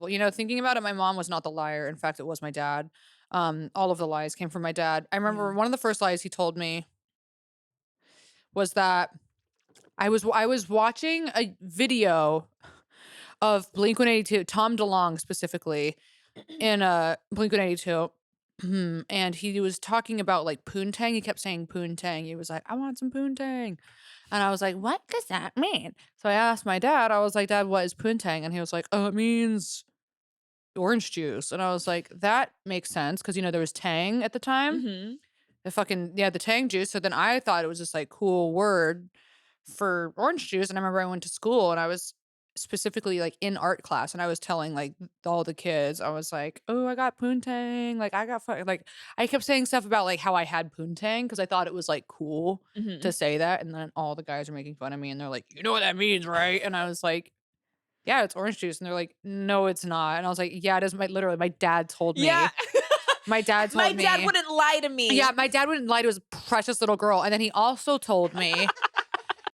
Well, thinking about it, my mom was not the liar. In fact, it was my dad. All of the lies came from my dad. I remember Yeah. one of the first lies he told me was that I was watching a video of Blink-182, Tom DeLonge specifically, in Blink-182. And he was talking about like poontang. He kept saying poontang. He was like, I want some poontang. And I was like, what does that mean? So I asked my dad, I was like, Dad, what is poontang? And he was like, oh, it means orange juice. And I was like, that makes sense. Cause there was Tang at the time. Mhm. The Tang juice. So then I thought it was this like cool word for orange juice. And I remember I went to school and I was specifically like in art class and I was telling like all the kids, I was like, oh, I got poontang. Like I got like I kept saying stuff about like how I had poontang because I thought it was like cool to Mhm. say that. And then all the guys are making fun of me and they're like, you know what that means, right? And I was like, yeah, it's orange juice. And they're like, no, it's not. And I was like, yeah, it is. My dad told Yeah. me. My dad My told dad me. wouldn't lie to me. Yeah, my dad wouldn't lie to his precious little girl. And then he also told me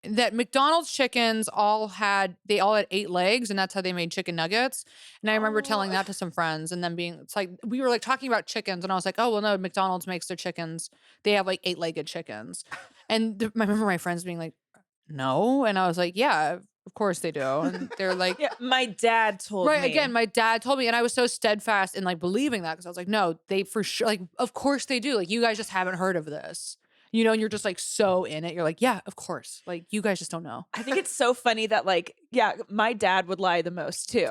that McDonald's chickens they all had 8 legs, and that's how they made chicken nuggets. And I remember Oh. telling that to some friends and then it's like we were like talking about chickens, and I was like, oh well no, McDonald's makes their chickens. They have like 8-legged chickens. And I remember my friends being like, no. And I was like, yeah, of course they do. And they're like, Yeah, my dad told right, me. again, my dad told me, and I was so steadfast in, like, believing that because I was like, "No, they for sure like, of course they do, like, you guys just haven't heard of this." And you're just, like, so in it, you're like, "Yeah, of course." Like, you guys just don't know. I think it's so funny that, like, yeah, my dad would lie the most too.